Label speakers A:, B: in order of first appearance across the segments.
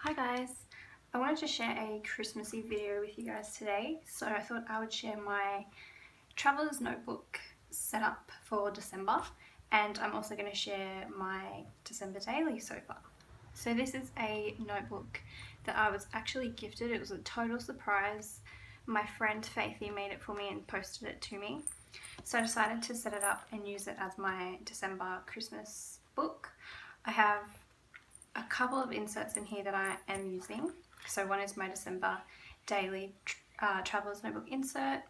A: Hi guys, I wanted to share a Christmassy video with you guys today, so I thought I would share my traveler's notebook setup for December, and I'm also going to share my December daily so far. So this is a notebook that I was actually gifted. It was a total surprise. My friend Faithy made it for me and posted it to me. So I decided to set it up and use it as my December Christmas book. I have a couple of inserts in here that I am using. So one is my December daily traveler's notebook insert,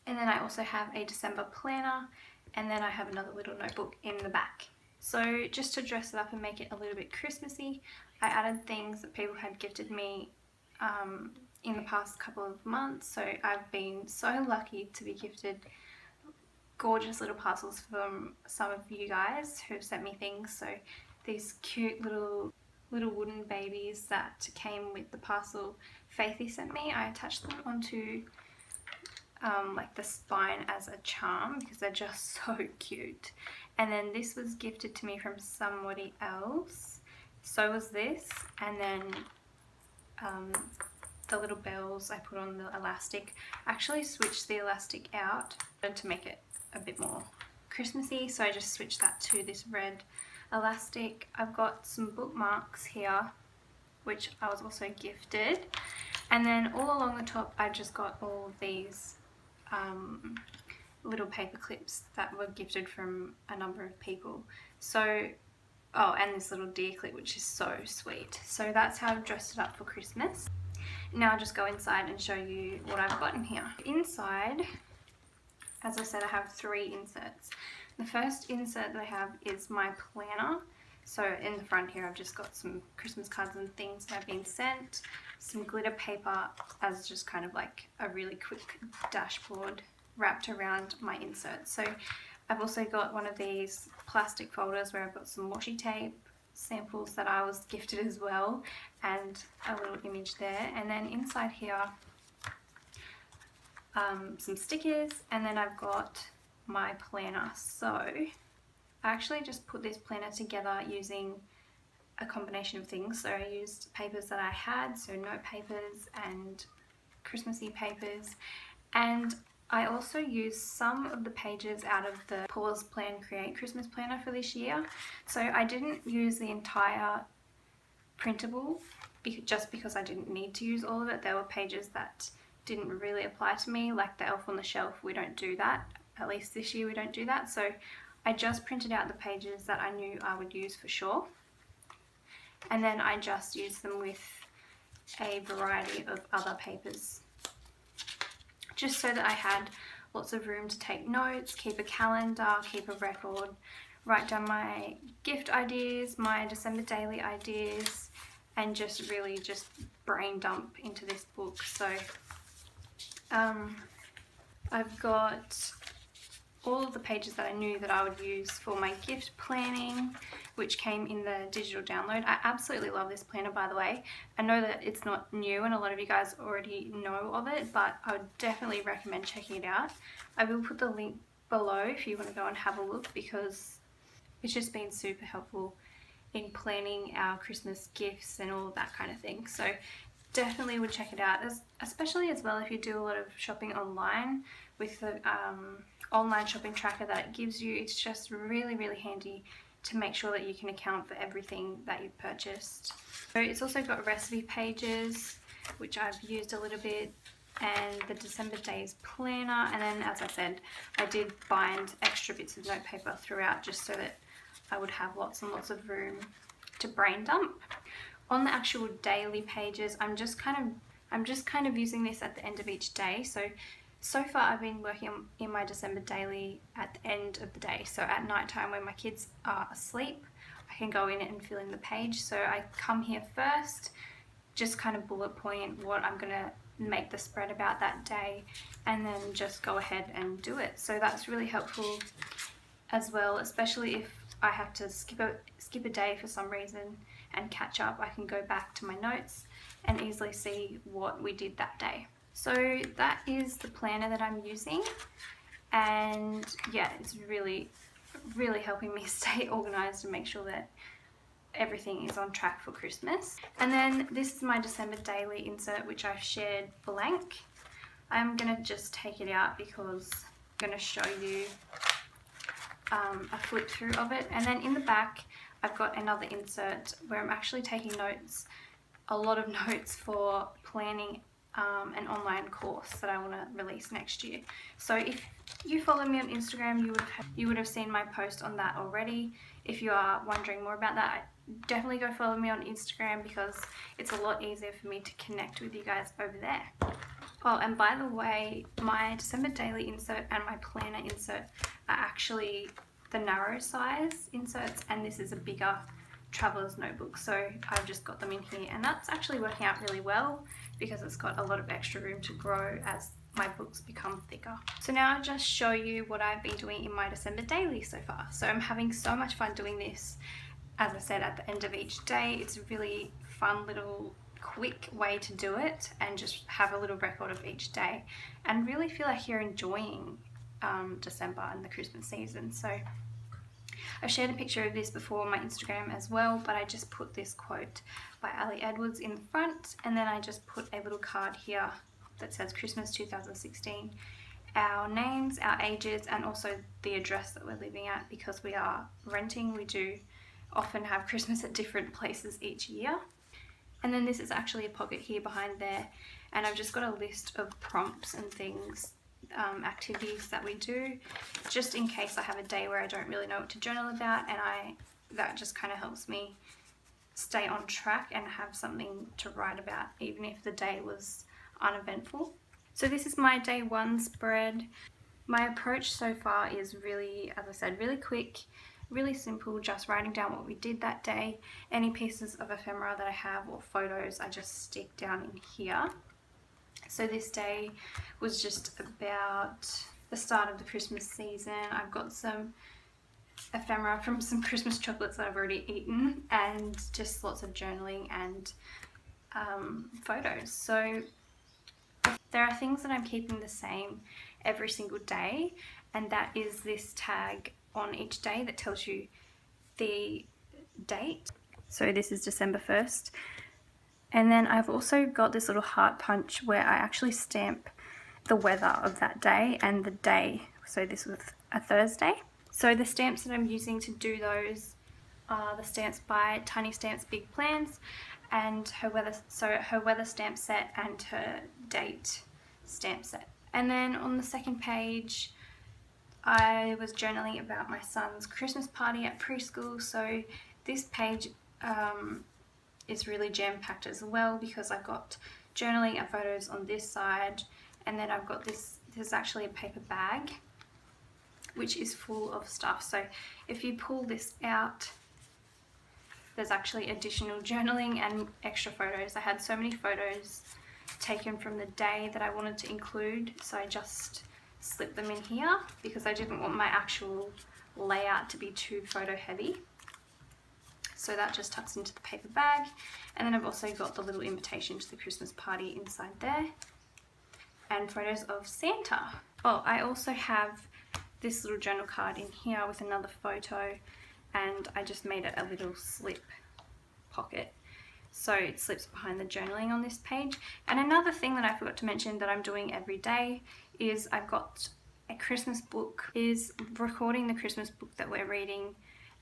A: and then I also have a December planner, and then I have another little notebook in the back. So just to dress it up and make it a little bit Christmassy, I added things that people had gifted me in the past couple of months. So I've been so lucky to be gifted gorgeous little parcels from some of you guys who have sent me things. So these cute little wooden babies that came with the parcel Faithy sent me, I attached them onto like the spine as a charm because they're just so cute. And then this was gifted to me from somebody else. So was this, and then the little bells I put on the elastic. I actually switched the elastic out to make it a bit more Christmassy, so I just switched that to this red elastic. I've got some bookmarks here which I was also gifted, and then all along the top I just got all of these little paper clips that were gifted from a number of people. So and this little deer clip which is so sweet. So that's how I've dressed it up for Christmas. Now I'll just go inside and show you what I've got in here. Inside, as I said, I have 3 inserts. The first insert that I have is my planner. So in the front here I've just got some Christmas cards and things that have been sent, some glitter paper as just kind of like a really quick dashboard wrapped around my insert. So I've also got one of these plastic folders where I've got some washi tape, samples that I was gifted as well, and a little image there. And then inside here some stickers, and then I've got my planner. So I actually just put this planner together using a combination of things. So I used papers that I had, so note papers and Christmassy papers, and I also used some of the pages out of the Pause Plan Create Christmas Planner for this year. So I didn't use the entire printable just because I didn't need to use all of it. There were pages that didn't really apply to me, like the Elf on the Shelf. We don't do that, at least this year we don't do that. So I just printed out the pages that I knew I would use for sure, and then I just used them with a variety of other papers, just so that I had lots of room to take notes, keep a calendar, keep a record, write down my gift ideas, my December daily ideas, and just really just brain dump into this book. So I've got all of the pages that I knew that I would use for my gift planning, which came in the digital download. I absolutely love this planner, by the way. I know that it's not new and a lot of you guys already know of it, but I would definitely recommend checking it out. I will put the link below if you want to go and have a look, because it's just been super helpful in planning our Christmas gifts and all of that kind of thing. So definitely would check it out, especially as well if you do a lot of shopping online. With the online shopping tracker that it gives you, it's just really handy to make sure that you can account for everything that you've purchased. So it's also got recipe pages, which I've used a little bit, and the December days planner, and then, as I said, I did bind extra bits of note paper throughout just so that I would have lots and lots of room to brain dump. On the actual daily pages, I'm just kind of using this at the end of each day. So far I've been working in my December daily at the end of the day. So at night time when my kids are asleep, I can go in and fill in the page. So I come here first, just kind of bullet point what I'm gonna make the spread about that day, and then just go ahead and do it. So that's really helpful as well, especially if I have to skip a day for some reason and catch up. I can go back to my notes and easily see what we did that day. So that is the planner that I'm using, and yeah, it's really helping me stay organized and make sure that everything is on track for Christmas. And then this is my December daily insert, which I've shared blank. I'm going to just take it out because I'm going to show you a flip through of it. And then in the back I've got another insert where I'm actually taking notes, a lot of notes for planning an online course that I want to release next year. So if you follow me on Instagram, you would have seen my post on that already. If you are wondering more about that, definitely go follow me on Instagram because it's a lot easier for me to connect with you guys over there. Oh, and by the way, my December daily insert and my planner insert are actually the narrow size inserts, and this is a bigger traveler's notebook, so I've just got them in here, and that's actually working out really well because it's got a lot of extra room to grow as my books become thicker. So now I'll just show you what I've been doing in my December daily so far. So I'm having so much fun doing this. As I said, at the end of each day, it's a really fun little quick way to do it and just have a little record of each day and really feel like you're enjoying December and the Christmas season. So I've shared a picture of this before on my Instagram as well, but I just put this quote by Ali Edwards in the front, and then I just put a little card here that says Christmas 2016, our names, our ages, and also the address that we're living at. Because we are renting, we do often have Christmas at different places each year. And then this is actually a pocket here behind there, and I've just got a list of prompts and things, activities that we do, just in case I have a day where I don't really know what to journal about, and that just kind of helps me stay on track and have something to write about, even if the day was uneventful. So this is my day one spread. My approach so far is really, as I said, really quick, really simple, just writing down what we did that day. Any pieces of ephemera that I have or photos I just stick down in here. So this day was just about the start of the Christmas season. I've got some ephemera from some Christmas chocolates that I've already eaten, and just lots of journaling and photos. So there are things that I'm keeping the same every single day, and that is this tag on each day that tells you the date. So this is December 1st. And then I've also got this little heart punch where I actually stamp the weather of that day and the day. So this was a Thursday. So the stamps that I'm using to do those are the stamps by Tiny Stamps Big Plans and her weather stamp set and her date stamp set. And then on the second page, I was journaling about my son's Christmas party at preschool. So this page is really jam-packed as well because I've got journaling and photos on this side, and then I've got this is actually a paper bag which is full of stuff. So if you pull this out, there's actually additional journaling and extra photos. I had so many photos taken from the day that I wanted to include, so I just slipped them in here because I didn't want my actual layout to be too photo heavy. So that just tucks into the paper bag. And then I've also got the little invitation to the Christmas party inside there and photos of Santa. Oh, I also have this little journal card in here with another photo, and I just made it a little slip pocket. So it slips behind the journaling on this page. And another thing that I forgot to mention that I'm doing every day is I've got a Christmas book, is recording the Christmas book that we're reading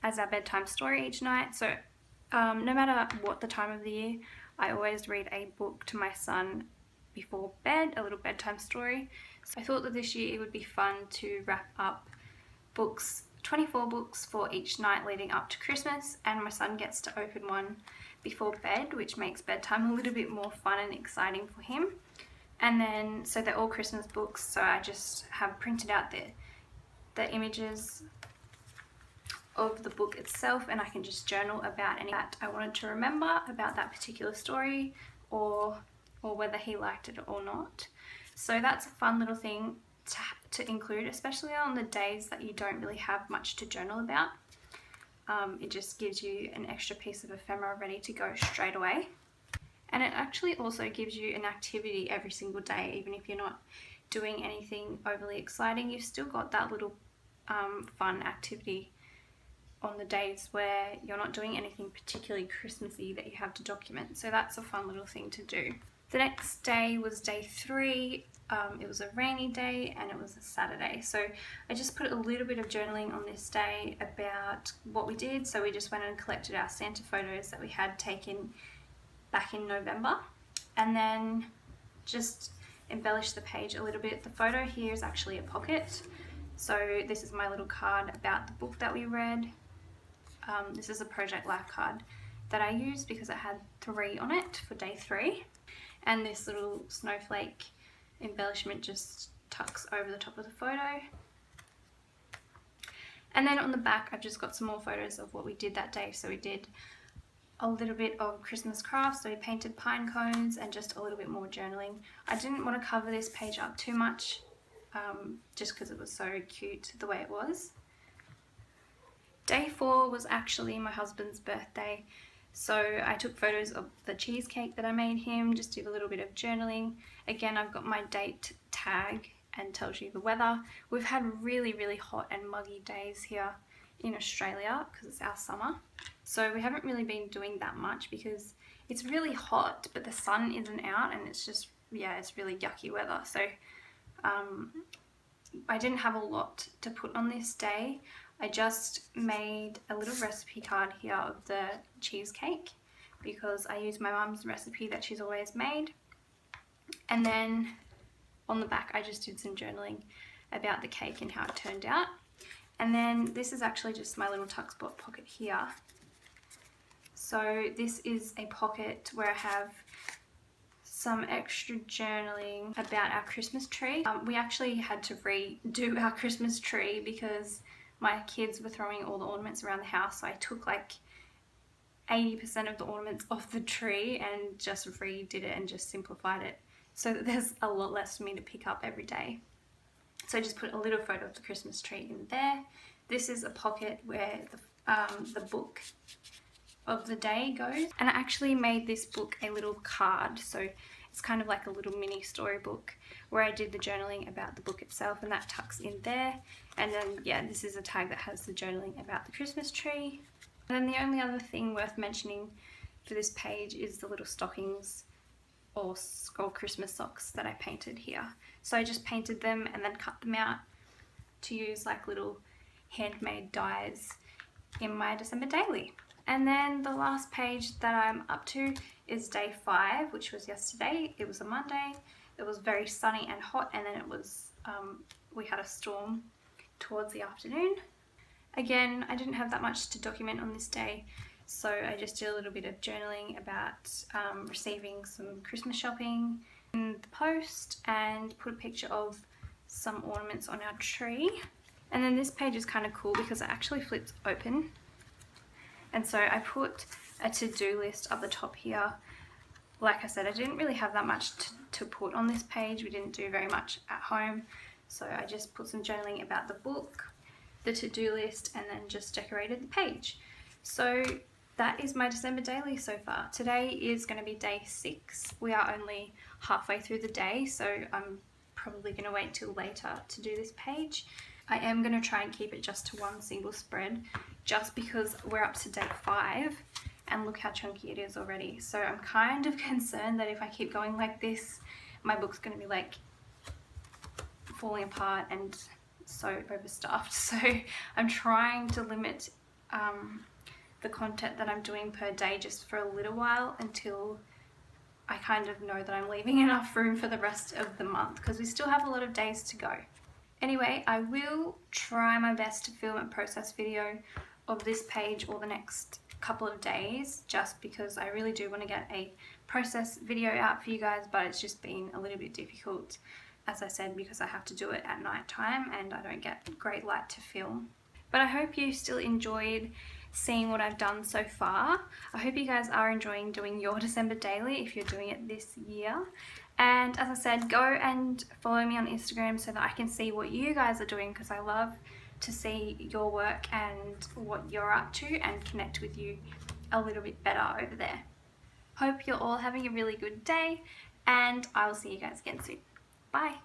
A: as our bedtime story each night. So no matter what the time of the year, I always read a book to my son before bed, a little bedtime story. So I thought that this year it would be fun to wrap up books, 24 books for each night leading up to Christmas, and my son gets to open one before bed, which makes bedtime a little bit more fun and exciting for him. And then, so they're all Christmas books, so I just have printed out the images of the book itself, and I can just journal about any that I wanted to remember about that particular story, or whether he liked it or not. So that's a fun little thing to include, especially on the days that you don't really have much to journal about. It just gives you an extra piece of ephemera ready to go straight away. And it actually also gives you an activity every single day. Even if you're not doing anything overly exciting, you've still got that little fun activity on the days where you're not doing anything particularly Christmassy that you have to document. So that's a fun little thing to do. The next day was day 3. It was a rainy day and it was a Saturday. So I just put a little bit of journaling on this day about what we did. So we just went and collected our Santa photos that we had taken back in November, and then just embellished the page a little bit. The photo here is actually a pocket. So this is my little card about the book that we read. This is a Project Life card that I used because it had 3 on it for day 3. And this little snowflake embellishment just tucks over the top of the photo. And then on the back I've just got some more photos of what we did that day. So we did a little bit of Christmas crafts, so we painted pine cones and just a little bit more journaling. I didn't want to cover this page up too much just because it was so cute the way it was. Day 4 was actually my husband's birthday, so I took photos of the cheesecake that I made him, just did a little bit of journaling. Again, I've got my date tag and tells you the weather. We've had really, really hot and muggy days here in Australia because it's our summer. So we haven't really been doing that much because it's really hot, but the sun isn't out and it's just, yeah, it's really yucky weather. So I didn't have a lot to put on this day. I just made a little recipe card here of the cheesecake because I used my mum's recipe that she's always made. And then on the back I just did some journaling about the cake and how it turned out. And then this is actually just my little tuck spot pocket here. So this is a pocket where I have some extra journaling about our Christmas tree. We actually had to redo our Christmas tree because my kids were throwing all the ornaments around the house, so I took like 80% of the ornaments off the tree and just redid it and just simplified it so that there's a lot less for me to pick up every day. So I just put a little photo of the Christmas tree in there. This is a pocket where the book of the day goes, and I actually made this book a little card, so it's kind of like a little mini storybook where I did the journaling about the book itself, and that tucks in there. And then yeah, this is a tag that has the journaling about the Christmas tree. And then the only other thing worth mentioning for this page is the little stockings or Christmas socks that I painted here. So I just painted them and then cut them out to use like little handmade dies in my December daily. And then the last page that I'm up to is day 5, which was yesterday. It was a Monday. It was very sunny and hot, and then it was we had a storm towards the afternoon. Again, I didn't have that much to document on this day, so I just did a little bit of journaling about receiving some Christmas shopping in the post and put a picture of some ornaments on our tree. And then this page is kind of cool because it actually flips open. And so I put a to-do list up the top here. Like I said, I didn't really have that much to put on this page. We didn't do very much at home. So I just put some journaling about the book, the to-do list, and then just decorated the page. So that is my December daily so far. Today is going to be day 6. We are only halfway through the day, so I'm probably going to wait till later to do this page. I am going to try and keep it just to one single spread, just because we're up to day 5 and look how chunky it is already. So I'm kind of concerned that if I keep going like this, my book's going to be like falling apart and so overstuffed. So I'm trying to limit the content that I'm doing per day just for a little while until I kind of know that I'm leaving enough room for the rest of the month, because we still have a lot of days to go. Anyway, I will try my best to film a process video of this page or the next couple of days, just because I really do want to get a process video out for you guys, but it's just been a little bit difficult, as I said, because I have to do it at night time and I don't get great light to film. But I hope you still enjoyed seeing what I've done so far. I hope you guys are enjoying doing your December daily if you're doing it this year. And as I said, go and follow me on Instagram so that I can see what you guys are doing, because I love to see your work and what you're up to and connect with you a little bit better over there. Hope you're all having a really good day, and I will see you guys again soon. Bye.